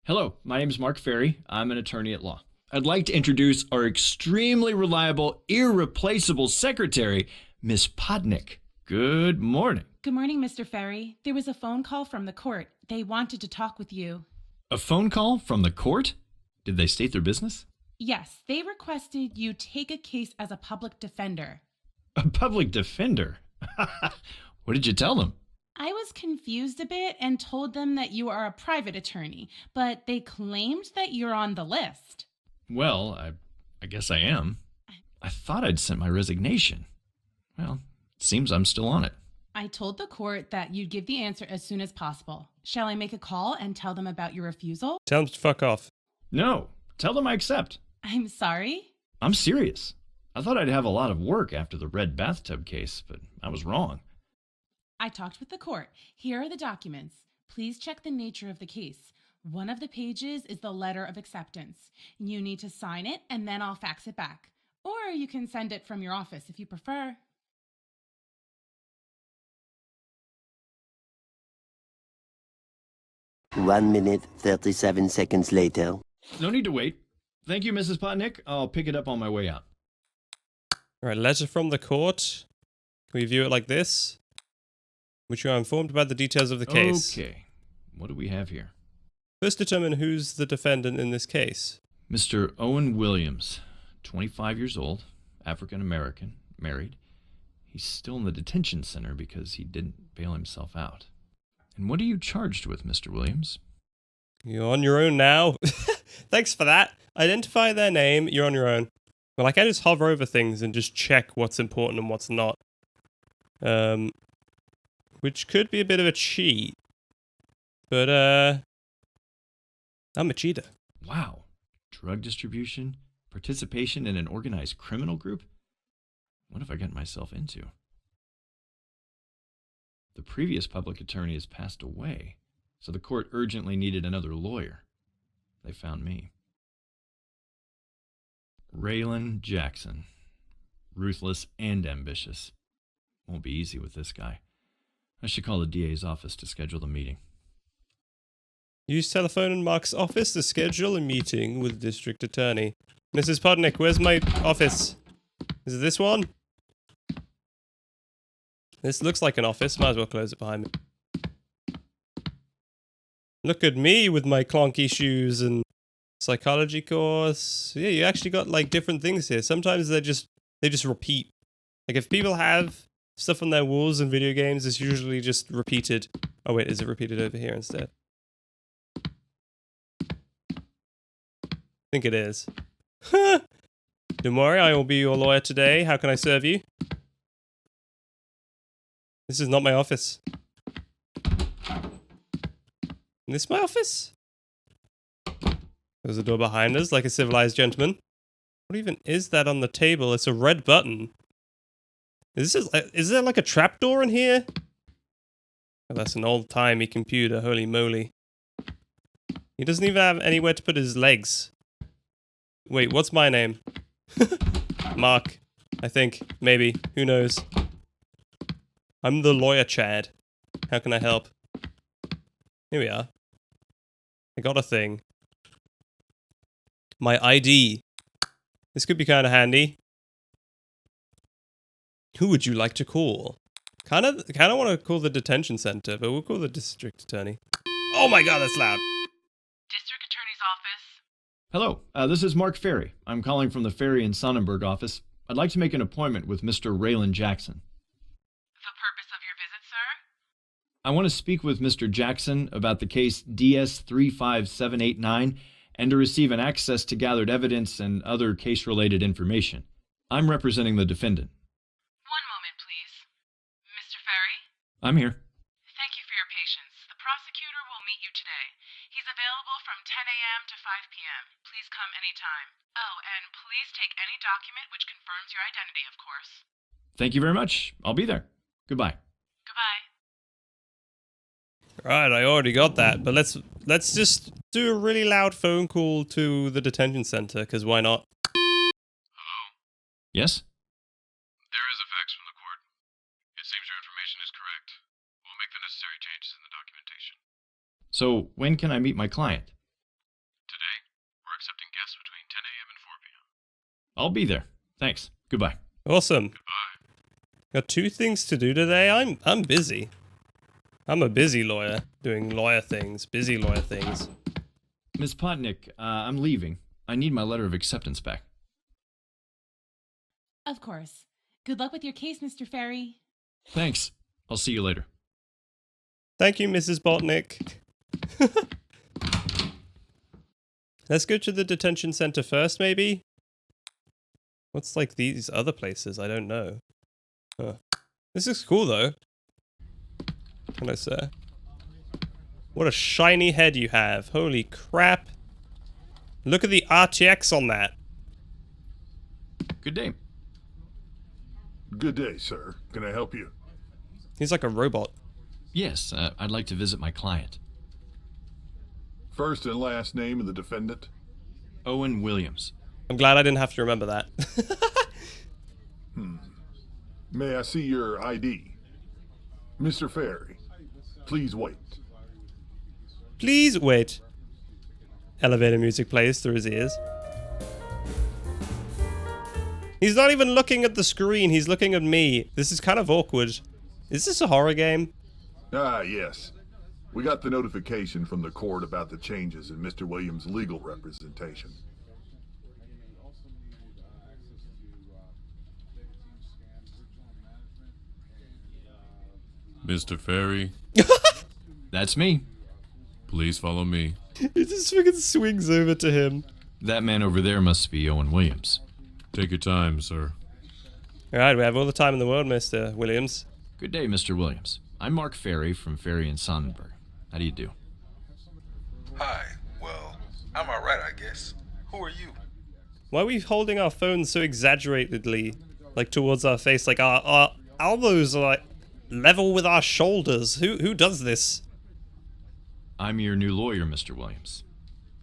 Hello, my name is Mark Ferry. I'm an attorney at law. I'd like to introduce our extremely reliable, irreplaceable secretary, Miss Podnick. Good morning. Good morning, Mr. Ferry. There was a phone call from the court. They wanted to talk with you. A phone call from the court? Did they state their business? Yes, they requested you take a case as a public defender. A public defender? What did you tell them? I was confused a bit and told them that you are a private attorney, but they claimed that you're on the list. Well, I guess I am. I thought I'd sent my resignation. Well, it seems I'm still on it. I told the court that you'd give the answer as soon as possible. Shall I make a call and tell them about your refusal? Tell them to fuck off. No, tell them I accept. I'm sorry? I'm serious. I thought I'd have a lot of work after the red bathtub case, but I was wrong. I talked with the court. Here are the documents. Please check the nature of the case. One of the pages is the letter of acceptance. You need to sign it and then I'll fax it back. Or you can send it from your office if you prefer. One minute, 37 seconds later. No need to wait. Thank you, Mrs. Potnick. I'll pick it up on my way out. Alright, letter from the court. Can we view it like this? Which you are informed about the details of the case. Okay. What do we have here? First determine who's the defendant in this case. Mr. Owen Williams, 25 years old, African American, married. He's still in the detention center because he didn't bail himself out. And what are you charged with, Mr. Williams? You're on your own now. Thanks for that. Identify their name, you're on your own. Well, I can just hover over things and just check what's important and what's not. Which could be a bit of a cheat. But, I'm a cheater. Wow. Drug distribution? Participation in an organized criminal group? What have I gotten myself into? The previous public attorney has passed away, so the court urgently needed another lawyer. They found me. Raylan Jackson. Ruthless and ambitious. Won't be easy with this guy. I should call the DA's office to schedule the meeting. Use telephone in Mark's office to schedule a meeting with district attorney. Mrs. Podnick, where's my office? Is it this one? This looks like an office. Might as well close it behind me. Look at me with my clunky shoes and psychology course. Yeah, you actually got like different things here. Sometimes they just repeat. Like if people have stuff on their walls in video games, it's usually just repeated. Oh wait, is it repeated over here instead? I think it is. Don't worry, I will be your lawyer today. How can I serve you? This is not my office. Is this my office? There's a door behind us, like a civilized gentleman. What even is that on the table? It's a red button. Is there like a trapdoor in here? Oh, that's an old-timey computer, holy moly. He doesn't even have anywhere to put his legs. Wait, what's my name? Mark, I think. Maybe. Who knows? I'm the lawyer, Chad. How can I help? Here we are. I got a thing. My ID. This could be kind of handy. Who would you like to call? Kind of want to call the detention center, but we'll call the district attorney. Oh my god, that's loud. District Attorney's office. Hello, this is Mark Ferry. I'm calling from the Ferry and Sonnenberg office. I'd like to make an appointment with Mr. Raylan Jackson. The purpose of your visit, sir? I want to speak with Mr. Jackson about the case DS35789 and to receive an access to gathered evidence and other case-related information. I'm representing the defendant. One moment, please. Mr. Ferry? I'm here. Thank you for your patience. The prosecutor will meet you today. He's available from 10 a.m. to 5 p.m. Please come anytime. Oh, and please take any document which confirms your identity, of course. Thank you very much. I'll be there. Goodbye. Goodbye. Right, I already got that, but let's just do a really loud phone call to the detention center, because why not? Hello? Yes? There is a fax from the court. It seems your information is correct. We'll make the necessary changes in the documentation. So, when can I meet my client? I'll be there. Thanks. Goodbye. Awesome. Got 2 things to do today. I'm busy. I'm a busy lawyer, doing lawyer things, busy lawyer things. Miss Potnick, I'm leaving. I need my letter of acceptance back. Of course. Good luck with your case, Mr. Ferry. Thanks. I'll see you later. Thank you, Mrs. Botnick. Let's go to the detention center first, maybe? What's like these other places? I don't know. Huh. This is cool, though. Hello, sir. What a shiny head you have. Holy crap. Look at the RTX on that. Good day. Good day, sir. Can I help you? He's like a robot. Yes, I'd like to visit my client. First and last name of the defendant? Owen Williams. I'm glad I didn't have to remember that. May I see your ID? Mr. Ferry, please wait. Please wait. Elevator music plays through his ears. He's not even looking at the screen, he's looking at me. This is kind of awkward. Is this a horror game? Ah, yes. We got the notification from the court about the changes in Mr. Williams' legal representation. Mr. Ferry, That's me. please follow me. He just fucking swings over to him. That man over there must be Owen Williams. Take your time, sir. Alright, we have all the time in the world, Mr. Williams. Good day, Mr. Williams. I'm Mark Ferry from Ferry and Sonnenberg. How do you do? Hi. Well, I'm alright, I guess. Who are you? Why are we holding our phones so exaggeratedly, like, towards our face? Like, our elbows are, like, level with our shoulders. Who does this? I'm your new lawyer, Mr. Williams.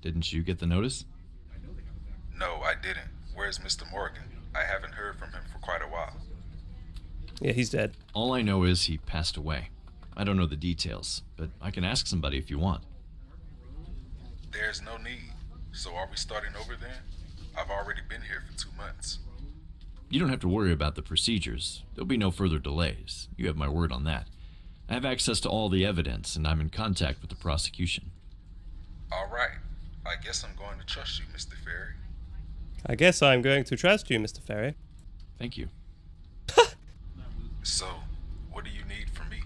Didn't you get the notice? No, I didn't. Where's Mr. Morgan? I haven't heard from him for quite a while. Yeah, he's dead. All I know is he passed away. I don't know the details, but I can ask somebody if you want. There's no need. So are we starting over then? I've already been here for 2 months. You don't have to worry about the procedures. There'll be no further delays. You have my word on that. I have access to all the evidence, and I'm in contact with the prosecution. Alright. I guess I'm going to trust you, Mr. Ferry. I guess I'm going to trust you, Mr. Ferry. Thank you. So, what do you need from me?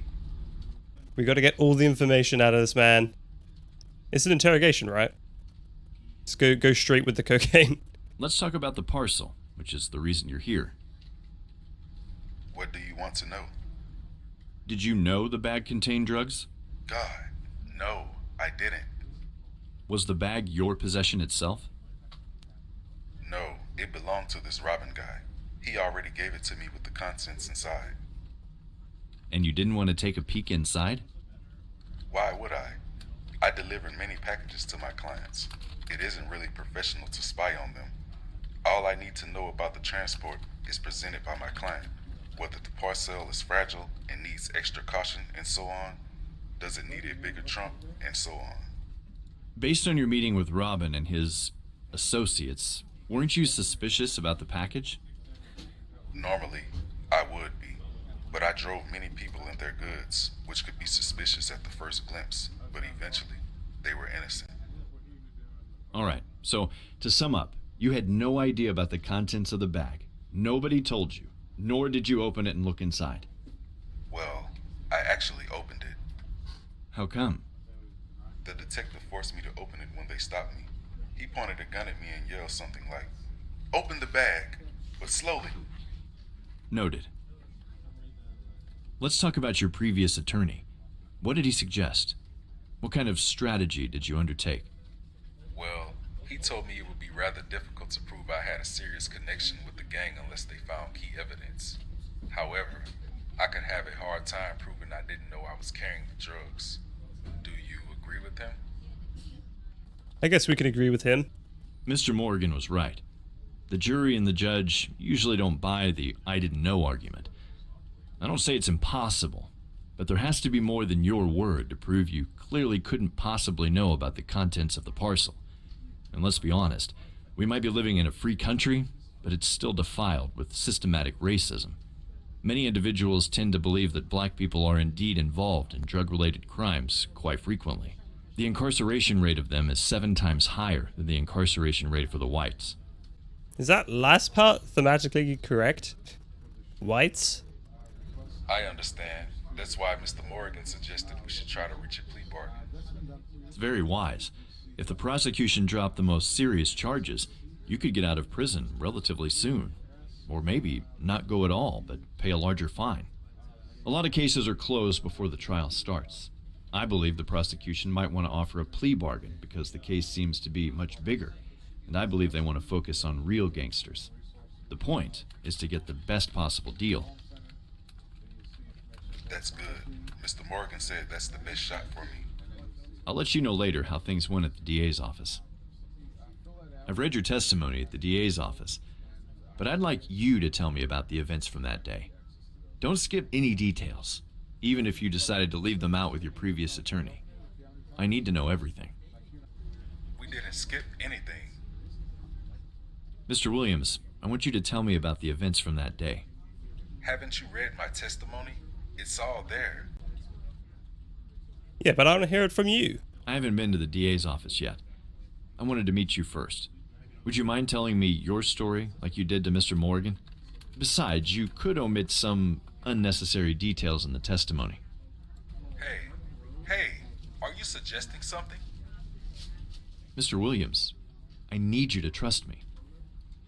We gotta get all the information out of this man. It's an interrogation, right? Let's go straight with the cocaine. Let's talk about the parcel, which is the reason you're here. What do you want to know? Did you know the bag contained drugs? God, no, I didn't. Was the bag your possession itself? No, it belonged to this Robin guy. He already gave it to me with the contents inside. And you didn't want to take a peek inside? Why would I? I delivered many packages to my clients. It isn't really professional to spy on them. All I need to know about the transport is presented by my client. Whether the parcel is fragile and needs extra caution and so on, does it need a bigger trunk, and so on. Based on your meeting with Robin and his associates, weren't you suspicious about the package? Normally, I would be, but I drove many people and their goods, which could be suspicious at the first glimpse, but eventually, they were innocent. Alright, so to sum up, you had no idea about the contents of the bag. Nobody told you, nor did you open it and look inside. Well, I actually opened it. How come? The detective forced me to open it when they stopped me. He pointed a gun at me and yelled something like, "Open the bag, but slowly." Noted. Let's talk about your previous attorney. What did he suggest? What kind of strategy did you undertake? Well, he told me it would be rather difficult to prove I had a serious connection with the gang unless they found key evidence. However, I could have a hard time proving I didn't know I was carrying the drugs. Do you agree with him? I guess we can agree with him. Mr. Morgan was right. The jury and the judge usually don't buy the I didn't know argument. I don't say it's impossible, but there has to be more than your word to prove you clearly couldn't possibly know about the contents of the parcel. And let's be honest, we might be living in a free country, but it's still defiled with systematic racism. Many individuals tend to believe that black people are indeed involved in drug-related crimes quite frequently. The incarceration rate of them is 7 times higher than the incarceration rate for the whites. Is that last part thematically correct? Whites? I understand. That's why Mr. Morgan suggested we should try to reach a plea bargain. It's very wise. If the prosecution dropped the most serious charges, you could get out of prison relatively soon. Or maybe not go at all, but pay a larger fine. A lot of cases are closed before the trial starts. I believe the prosecution might want to offer a plea bargain because the case seems to be much bigger, and I believe they want to focus on real gangsters. The point is to get the best possible deal. That's good. Mr. Morgan said that's the best shot for me. I'll let you know later how things went at the DA's office. I've read your testimony at the DA's office, but I'd like you to tell me about the events from that day. Don't skip any details, even if you decided to leave them out with your previous attorney. I need to know everything. We didn't skip anything. Mr. Williams, I want you to tell me about the events from that day. Haven't you read my testimony? It's all there. Yeah, but I want to hear it from you. I haven't been to the DA's office yet. I wanted to meet you first. Would you mind telling me your story like you did to Mr. Morgan? Besides, you could omit some unnecessary details in the testimony. Hey, are you suggesting something? Mr. Williams, I need you to trust me.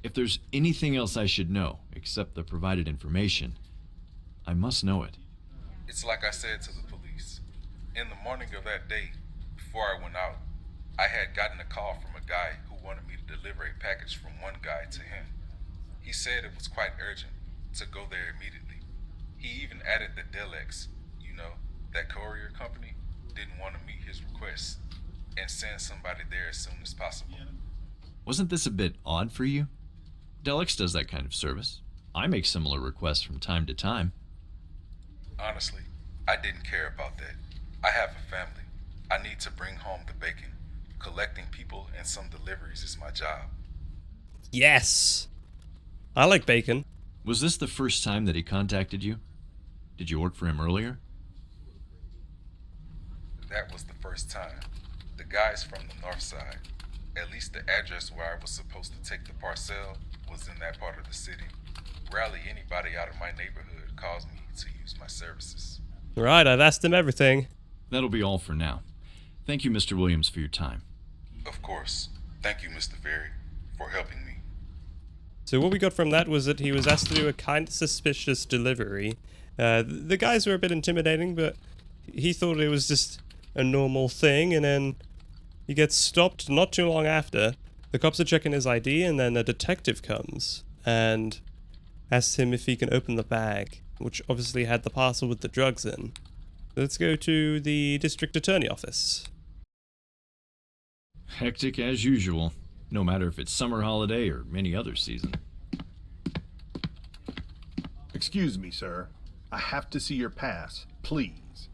If there's anything else I should know except the provided information, I must know it. It's like I said to the police. In the morning of that day, before I went out, I had gotten a call from a guy who wanted me to deliver a package from one guy to him. He said it was quite urgent to go there immediately. He even added that Delex, that courier company, didn't want to meet his request and send somebody there as soon as possible. Wasn't this a bit odd for you? Delex does that kind of service. I make similar requests from time to time. Honestly, I didn't care about that. I have a family. I need to bring home the bacon. Collecting people and some deliveries is my job. Yes. I like bacon. Was this the first time that he contacted you? Did you work for him earlier? That was the first time. The guy's from the north side. At least the address where I was supposed to take the parcel was in that part of the city. Rarely anybody out of my neighborhood calls me to use my services. Right, I've asked him everything. That'll be all for now. Thank you, Mr. Williams, for your time. Of course. Thank you, Mr. Ferry, for helping me. So what we got from that was that he was asked to do a kind of suspicious delivery. The guys were a bit intimidating, but he thought it was just a normal thing, and then he gets stopped not too long after. The cops are checking his ID, and then a detective comes and asks him if he can open the bag, which obviously had the parcel with the drugs in. Let's go to the district attorney office. Hectic as usual, no matter if it's summer holiday or any other season. Excuse me, sir. I have to see your pass, please.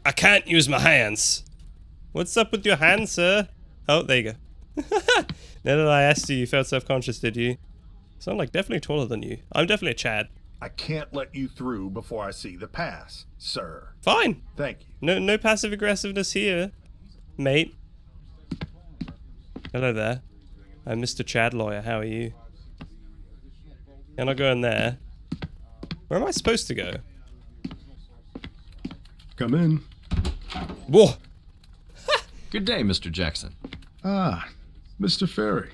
I can't use my hands. What's up with your hands, sir? Oh, there you go. Now that I asked you, you felt self-conscious, did you? So I'm definitely taller than you. I'm definitely a Chad. I can't let you through before I see the pass, sir. Fine. Thank you. No passive aggressiveness here, mate. Hello there. I'm Mr. Chad Lawyer. How are you? Can I go in there? Where am I supposed to go? Come in. Whoa! Good day, Mr. Jackson. Ah, Mr. Ferry.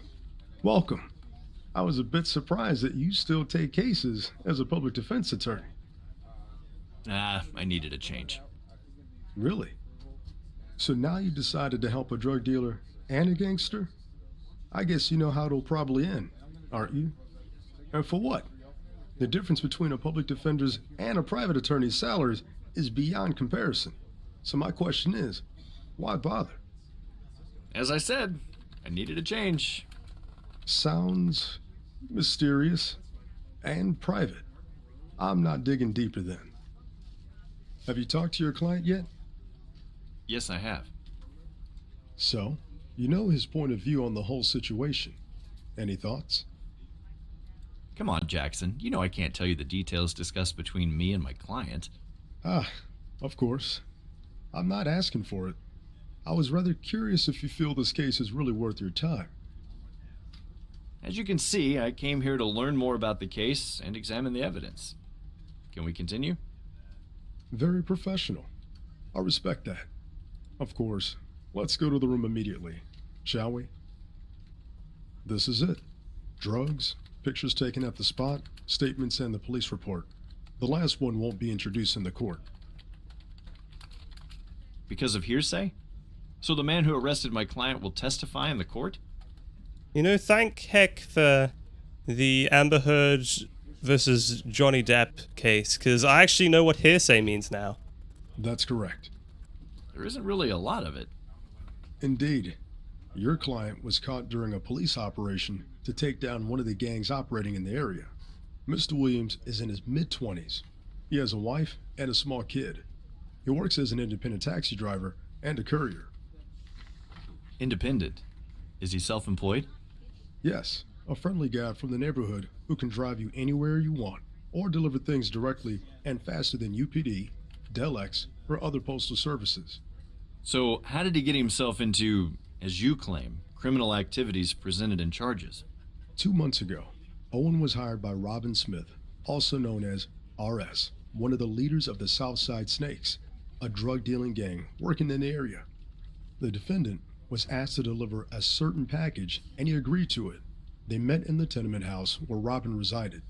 Welcome. I was a bit surprised that you still take cases as a public defense attorney. I needed a change. Really? So now you decided to help a drug dealer and a gangster? I guess you know how it'll probably end, aren't you? And for what? The difference between a public defender's and a private attorney's salaries is beyond comparison. So my question is, why bother? As I said, I needed a change. Sounds mysterious and private. I'm not digging deeper then. Have you talked to your client yet? Yes, I have. So, you know his point of view on the whole situation. Any thoughts? Come on, Jackson. You know I can't tell you the details discussed between me and my client. Ah, of course. I'm not asking for it. I was rather curious if you feel this case is really worth your time. As you can see, I came here to learn more about the case and examine the evidence. Can we continue? Very professional. I respect that. Of course. Let's go to the room immediately, shall we? This is it. Drugs, pictures taken at the spot, statements, and the police report. The last one won't be introduced in the court. Because of hearsay? So the man who arrested my client will testify in the court? You know, thank heck for the Amber Heard versus Johnny Depp case, because I actually know what hearsay means now. That's correct. There isn't really a lot of it. Indeed. Your client was caught during a police operation to take down one of the gangs operating in the area. Mr. Williams is in his mid-20s. He has a wife and a small kid. He works as an independent taxi driver and a courier. Independent? Is he self-employed? Yes, a friendly guy from the neighborhood who can drive you anywhere you want or deliver things directly and faster than UPD, Delex, or other postal services. So how did he get himself into, as you claim, criminal activities presented in charges? 2 months ago, Owen was hired by Robin Smith, also known as RS, one of the leaders of the Southside Snakes, a drug-dealing gang working in the area. The defendant was asked to deliver a certain package, and he agreed to it. They met in the tenement house where Robin resided.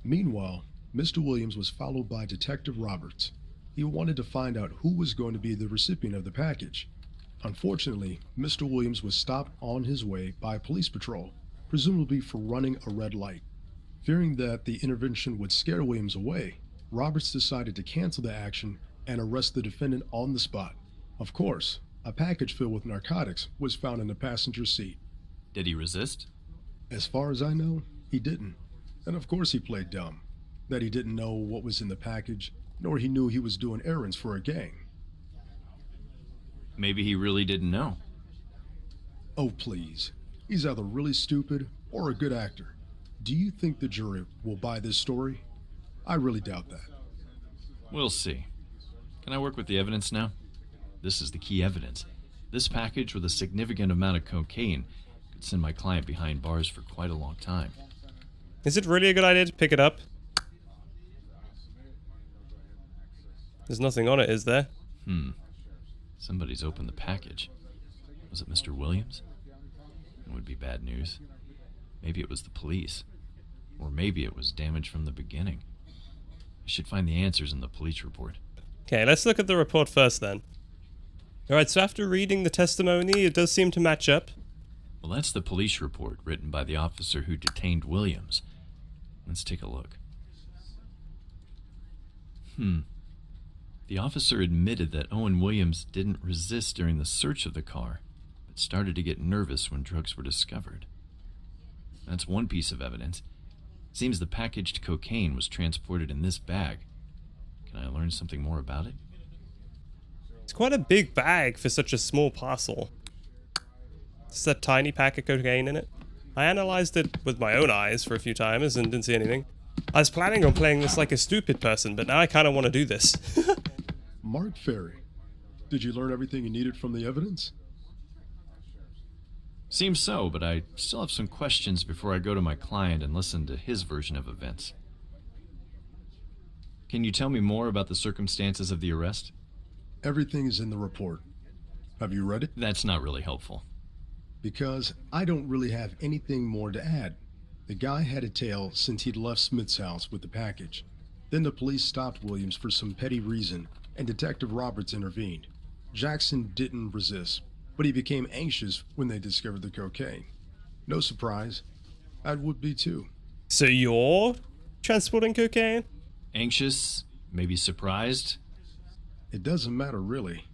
Meanwhile, Mr. Williams was followed by Detective Roberts. He wanted to find out who was going to be the recipient of the package. Unfortunately, Mr. Williams was stopped on his way by a police patrol, presumably for running a red light. Fearing that the intervention would scare Williams away, Roberts decided to cancel the action and arrest the defendant on the spot. Of course, a package filled with narcotics was found in the passenger seat. Did he resist? As far as I know, he didn't. And of course he played dumb. That he didn't know what was in the package, nor he knew he was doing errands for a gang. Maybe he really didn't know. Oh, please. He's either really stupid or a good actor. Do you think the jury will buy this story? I really doubt that. We'll see. Can I work with the evidence now? This is the key evidence. This package with a significant amount of cocaine could send my client behind bars for quite a long time. Is it really a good idea to pick it up? There's nothing on it, is there? Somebody's opened the package. Was it Mr. Williams? It would be bad news. Maybe it was the police. Or maybe it was damage from the beginning. I should find the answers in the police report. Okay, let's look at the report first then. Alright, so after reading the testimony, it does seem to match up. Well, that's the police report written by the officer who detained Williams. Let's take a look. The officer admitted that Owen Williams didn't resist during the search of the car, but started to get nervous when drugs were discovered. That's one piece of evidence. Seems the packaged cocaine was transported in this bag. Can I learn something more about it? It's quite a big bag for such a small parcel. It's a tiny pack of cocaine in it. I analyzed it with my own eyes for a few times and didn't see anything. I was planning on playing this like a stupid person, but now I kind of want to do this. Mark Ferry, did you learn everything you needed from the evidence? Seems so, but I still have some questions before I go to my client and listen to his version of events. Can you tell me more about the circumstances of the arrest? Everything is in the report. Have you read it? That's not really helpful. Because I don't really have anything more to add. The guy had a tail since he'd left Smith's house with the package. Then the police stopped Williams for some petty reason, and Detective Roberts intervened. Jackson didn't resist, but he became anxious when they discovered the cocaine. No surprise. I would be too. So you're transporting cocaine? Anxious? Maybe surprised? It doesn't matter, really.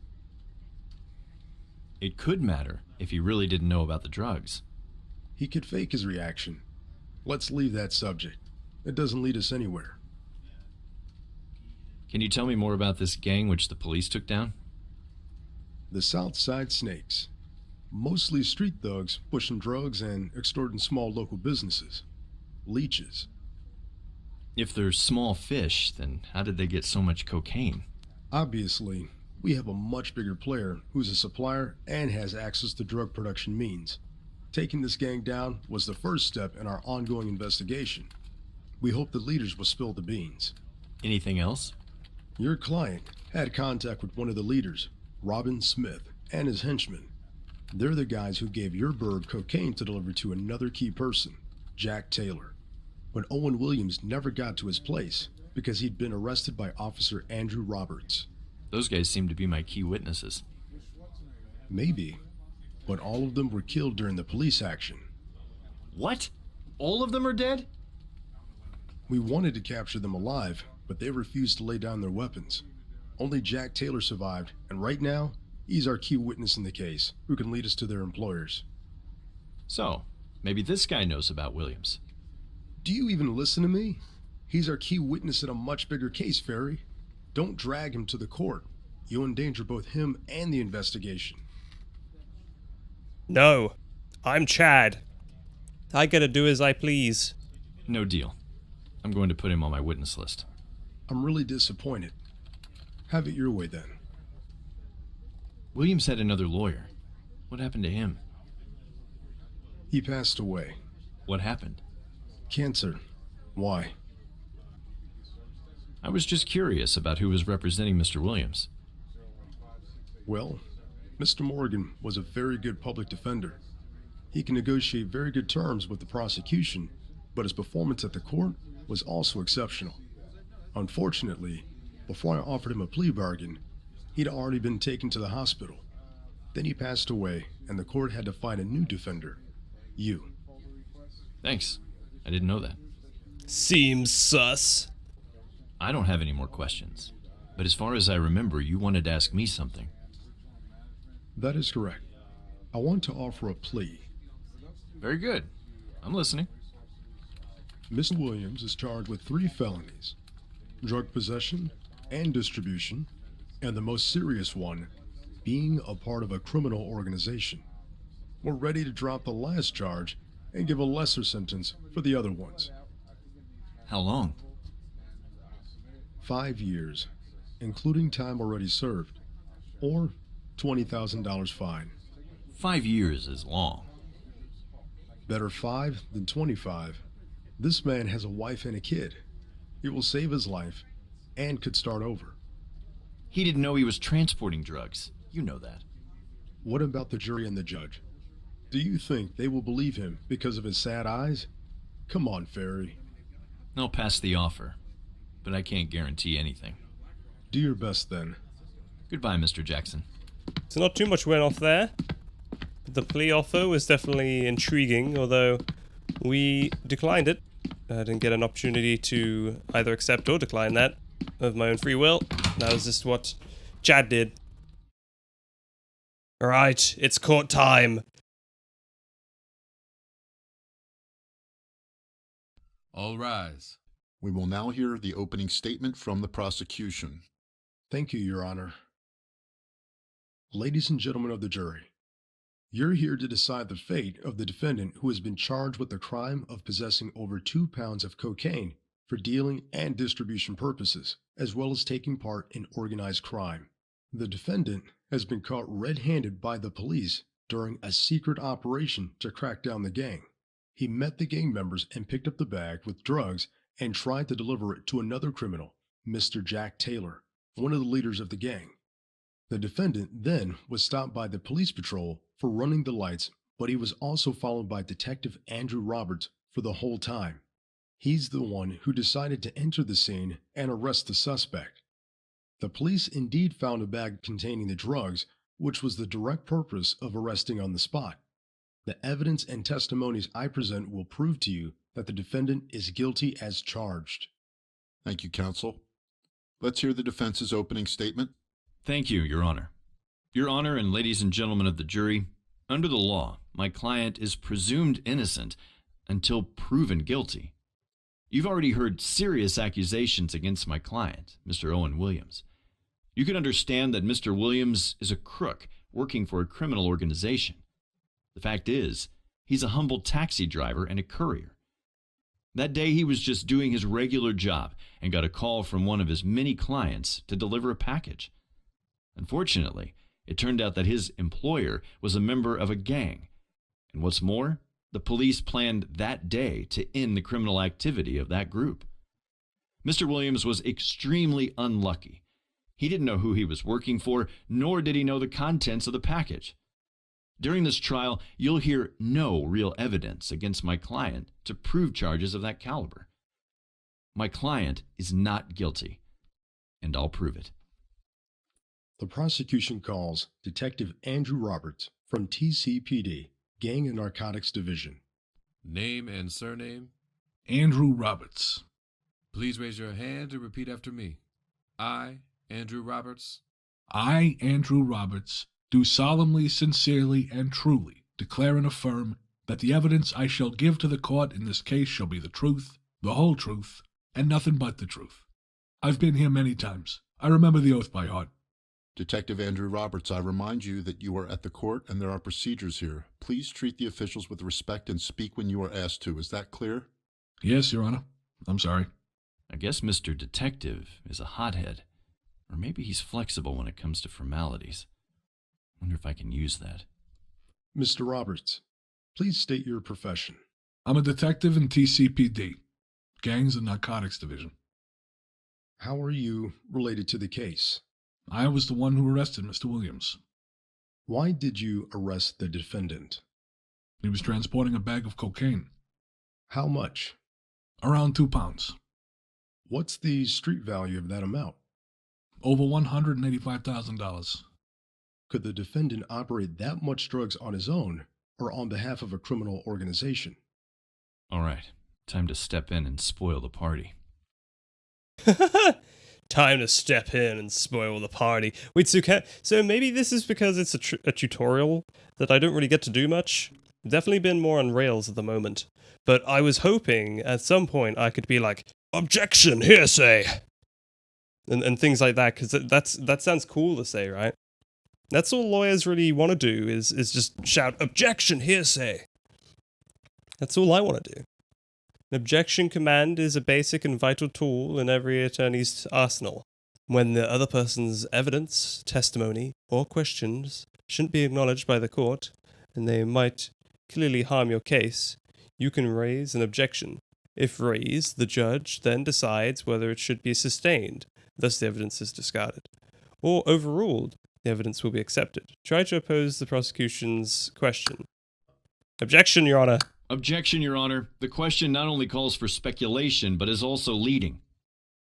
It could matter if he really didn't know about the drugs. He could fake his reaction. Let's leave that subject. It doesn't lead us anywhere. Can you tell me more about this gang which the police took down? The Southside Snakes. Mostly street thugs pushing drugs and extorting small local businesses. Leeches. If they're small fish, then how did they get so much cocaine? Obviously, we have a much bigger player who's a supplier and has access to drug production means. Taking this gang down was the first step in our ongoing investigation. We hope the leaders will spill the beans. Anything else? Your client had contact with one of the leaders, Robin Smith, and his henchmen. They're the guys who gave your bird cocaine to deliver to another key person, Jack Taylor. But Owen Williams never got to his place because he'd been arrested by Officer Andrew Roberts. Those guys seem to be my key witnesses. Maybe, but all of them were killed during the police action. What? All of them are dead? We wanted to capture them alive, but they refused to lay down their weapons. Only Jack Taylor survived, and right now, he's our key witness in the case, who can lead us to their employers. So, maybe this guy knows about Williams. Do you even listen to me? He's our key witness in a much bigger case, Ferry. Don't drag him to the court. You'll endanger both him and the investigation. No, I'm Chad. I gotta do as I please. No deal. I'm going to put him on my witness list. I'm really disappointed. Have it your way then. Williams had another lawyer. What happened to him? He passed away. What happened? Cancer. Why? I was just curious about who was representing Mr. Williams. Well, Mr. Morgan was a very good public defender. He can negotiate very good terms with the prosecution, but his performance at the court was also exceptional. Unfortunately, before I offered him a plea bargain, he'd already been taken to the hospital. Then he passed away, and the court had to find a new defender. You. Thanks. I didn't know that. Seems sus. I don't have any more questions. But as far as I remember, you wanted to ask me something. That is correct. I want to offer a plea. Very good. I'm listening. Mr. Williams is charged with 3 felonies: drug possession and distribution, and the most serious one, being a part of a criminal organization. We're ready to drop the last charge and give a lesser sentence for the other ones. How long? 5 years, including time already served, or $20,000 fine. 5 years is long. Better 5 than 25. This man has a wife and a kid. It will save his life and could start over. He didn't know he was transporting drugs. You know that. What about the jury and the judge? Do you think they will believe him because of his sad eyes? Come on, Ferry. I'll pass the offer, but I can't guarantee anything. Do your best then. Goodbye, Mr. Jackson. So not too much went off there. The plea offer was definitely intriguing, although we declined it. I didn't get an opportunity to either accept or decline that of my own free will. That was just what Chad did. Alright, it's court time. All rise. We will now hear the opening statement from the prosecution. Thank you, Your Honor. Ladies and gentlemen of the jury, you're here to decide the fate of the defendant who has been charged with the crime of possessing over 2 pounds of cocaine for dealing and distribution purposes, as well as taking part in organized crime. The defendant has been caught red-handed by the police during a secret operation to crack down the gang. He met the gang members and picked up the bag with drugs and tried to deliver it to another criminal, Mr. Jack Taylor, one of the leaders of the gang. The defendant then was stopped by the police patrol for running the lights, but he was also followed by Detective Andrew Roberts for the whole time. He's the one who decided to enter the scene and arrest the suspect. The police indeed found a bag containing the drugs, which was the direct purpose of arresting on the spot. The evidence and testimonies I present will prove to you that the defendant is guilty as charged. Thank you, counsel. Let's hear the defense's opening statement. Thank you, Your Honor. Your Honor and ladies and gentlemen of the jury, under the law, my client is presumed innocent until proven guilty. You've already heard serious accusations against my client, Mr. Owen Williams. You can understand that Mr. Williams is a crook working for a criminal organization. The fact is, he's a humble taxi driver and a courier. That day, he was just doing his regular job and got a call from one of his many clients to deliver a package. Unfortunately, it turned out that his employer was a member of a gang. And what's more, the police planned that day to end the criminal activity of that group. Mr. Williams was extremely unlucky. He didn't know who he was working for, nor did he know the contents of the package. During this trial, you'll hear no real evidence against my client to prove charges of that caliber. My client is not guilty, and I'll prove it. The prosecution calls Detective Andrew Roberts from TCPD, Gang and Narcotics Division. Name and surname? Andrew Roberts. Please raise your hand and repeat after me. I, Andrew Roberts. I, Andrew Roberts, do solemnly, sincerely, and truly declare and affirm that the evidence I shall give to the court in this case shall be the truth, the whole truth, and nothing but the truth. I've been here many times. I remember the oath by heart. Detective Andrew Roberts, I remind you that you are at the court and there are procedures here. Please treat the officials with respect and speak when you are asked to. Is that clear? Yes, Your Honor. I'm sorry. I guess Mr. Detective is a hothead, or maybe he's flexible when it comes to formalities. Wonder if I can use that. Mr. Roberts, please state your profession. I'm a detective in TCPD, Gangs and Narcotics Division. How are you related to the case? I was the one who arrested Mr. Williams. Why did you arrest the defendant? He was transporting a bag of cocaine. How much? Around 2 pounds. What's the street value of that amount? Over $185,000. Could the defendant operate that much drugs on his own or on behalf of a criminal organization? All right, time to step in and spoil the party. Time to step in and spoil the party. Wait, so maybe this is because it's a tutorial that I don't really get to do much? I've definitely been more on rails at the moment. But I was hoping at some point I could be like, objection, hearsay! And things like that, because that sounds cool to say, right? That's all lawyers really want to do, is just shout, objection, hearsay! That's all I want to do. An objection command is a basic and vital tool in every attorney's arsenal. When the other person's evidence, testimony, or questions shouldn't be acknowledged by the court, and they might clearly harm your case, you can raise an objection. If raised, the judge then decides whether it should be sustained, thus the evidence is discarded, or overruled, the evidence will be accepted. Try to oppose the prosecution's question. Objection, Your Honor. Objection, Your Honor. The question not only calls for speculation, but is also leading.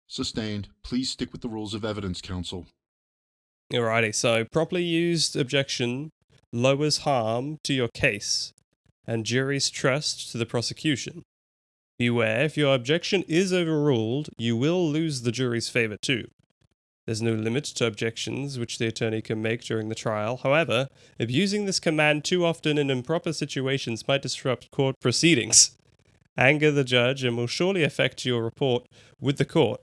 Sustained. Please stick with the rules of evidence, counsel. Alrighty, so properly used objection lowers harm to your case and jury's trust to the prosecution. Beware, if your objection is overruled, you will lose the jury's favor too. There's no limit to objections which the attorney can make during the trial. However, abusing this command too often in improper situations might disrupt court proceedings, anger the judge, and will surely affect your rapport with the court,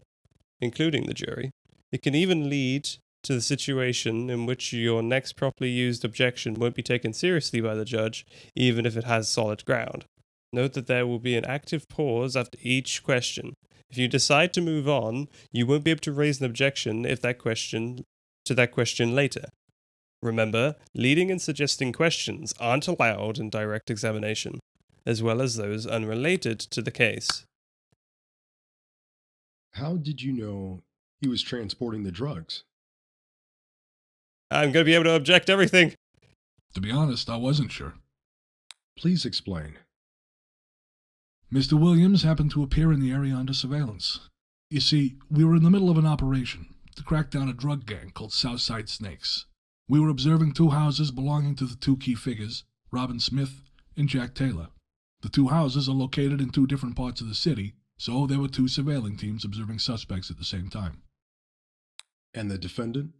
including the jury. It can even lead to the situation in which your next properly used objection won't be taken seriously by the judge, even if it has solid ground. Note that there will be an active pause after each question. If you decide to move on, you won't be able to raise an objection to that question later. Remember, leading and suggesting questions aren't allowed in direct examination, as well as those unrelated to the case. How did you know he was transporting the drugs? I'm going to be able to object everything. To be honest, I wasn't sure. Please explain. Mr. Williams happened to appear in the area under surveillance. You see, we were in the middle of an operation to crack down a drug gang called Southside Snakes. We were observing 2 houses belonging to the 2 key figures, Robin Smith and Jack Taylor. The 2 houses are located in 2 different parts of the city, so there were 2 surveilling teams observing suspects at the same time. And the defendant?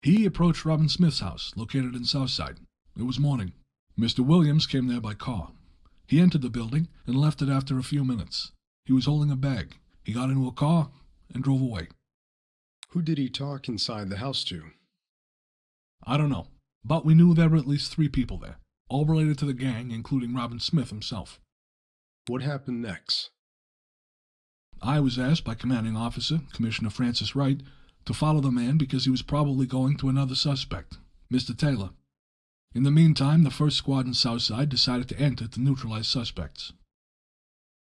He approached Robin Smith's house, located in Southside. It was morning. Mr. Williams came there by car. He entered the building and left it after a few minutes. He was holding a bag. He got into a car and drove away. Who did he talk inside the house to? I don't know, but we knew there were at least 3 people there, all related to the gang, including Robin Smith himself. What happened next? I was asked by Commanding Officer, Commissioner Francis Wright, to follow the man because he was probably going to another suspect, Mr. Taylor. In the meantime, the first squad in Southside decided to enter to neutralize suspects.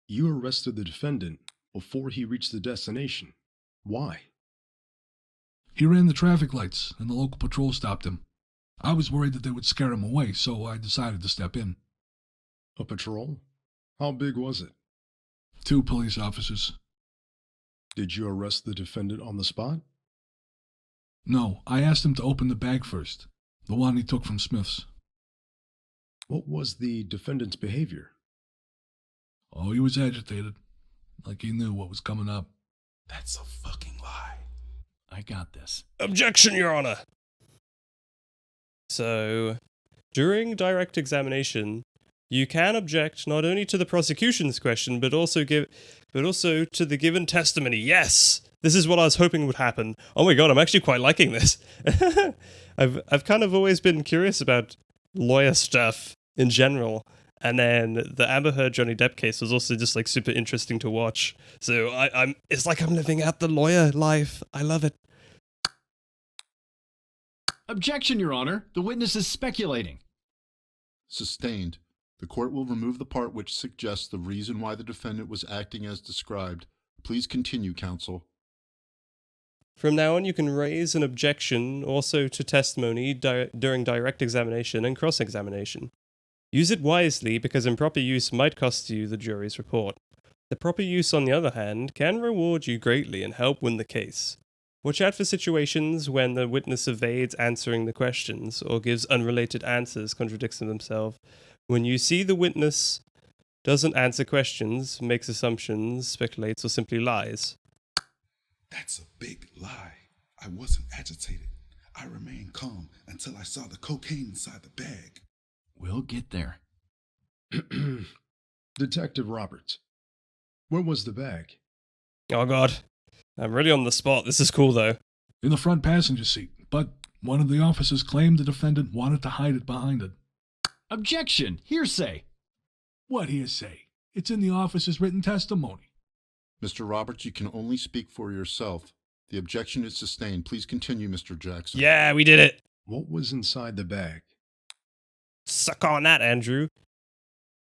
You arrested the defendant before he reached the destination. Why? He ran the traffic lights, and the local patrol stopped him. I was worried that they would scare him away, so I decided to step in. A patrol? How big was it? 2 police officers. Did you arrest the defendant on the spot? No, I asked him to open the bag first, the one he took from Smith's. What was the defendant's behavior? Oh, he was agitated, like he knew what was coming up. That's a fucking lie. I got this. Objection, Your Honor! So, during direct examination, you can object not only to the prosecution's question, but also to the given testimony. Yes! This is what I was hoping would happen. Oh my god, I'm actually quite liking this. I've kind of always been curious about lawyer stuff in general. And then the Amber Heard Johnny Depp case was also just like super interesting to watch. So it's like I'm living out the lawyer life. I love it. Objection, Your Honor. The witness is speculating. Sustained. The court will remove the part which suggests the reason why the defendant was acting as described. Please continue, counsel. From now on, you can raise an objection also to testimony during direct examination and cross-examination. Use it wisely because improper use might cost you the jury's report. The proper use, on the other hand, can reward you greatly and help win the case. Watch out for situations when the witness evades answering the questions or gives unrelated answers contradicting themselves. When you see the witness doesn't answer questions, makes assumptions, speculates, or simply lies. That's a big lie. I wasn't agitated. I remained calm until I saw the cocaine inside the bag. We'll get there. Detective Roberts, where was the bag? Oh god. I'm really on the spot. This is cool though. In the front passenger seat, but one of the officers claimed the defendant wanted to hide it behind it. Objection! Hearsay! What hearsay? It's in the officer's written testimony. Mr. Roberts, you can only speak for yourself. The objection is sustained. Please continue, Mr. Jackson. Yeah, we did it. What was inside the bag? Suck on that, Andrew.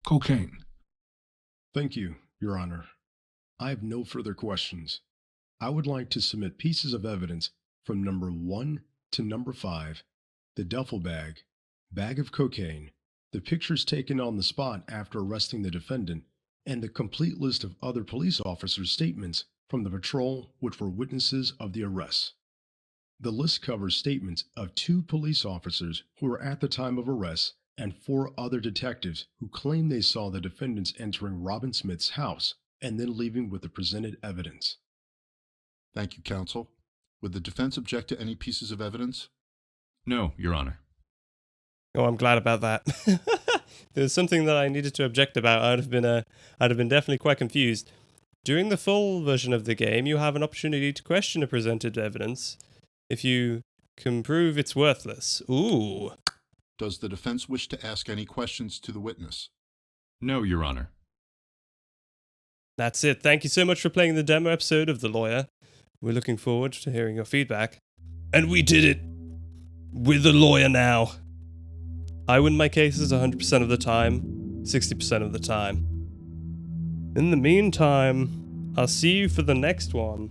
Cocaine. Thank you, Your Honor. I have no further questions. I would like to submit pieces of evidence from number 1 to number 5, the duffel bag, bag of cocaine, the pictures taken on the spot after arresting the defendant, and the complete list of other police officers' statements from the patrol which were witnesses of the arrest. The list covers statements of 2 police officers who were at the time of arrest and 4 other detectives who claim they saw the defendants entering Robin Smith's house and then leaving with the presented evidence. Thank you, counsel. Would the defense object to any pieces of evidence? No, Your Honor. Oh, I'm glad about that. There's something that I needed to object about. I'd have been definitely quite confused. During the full version of the game, you have an opportunity to question the presented evidence if you can prove it's worthless. Ooh. Does the defense wish to ask any questions to the witness? No, Your Honor. That's it. Thank you so much for playing the demo episode of The Lawyer. We're looking forward to hearing your feedback. And we did it! We're the lawyer now. I win my cases 100% of the time, 60% of the time. In the meantime, I'll see you for the next one.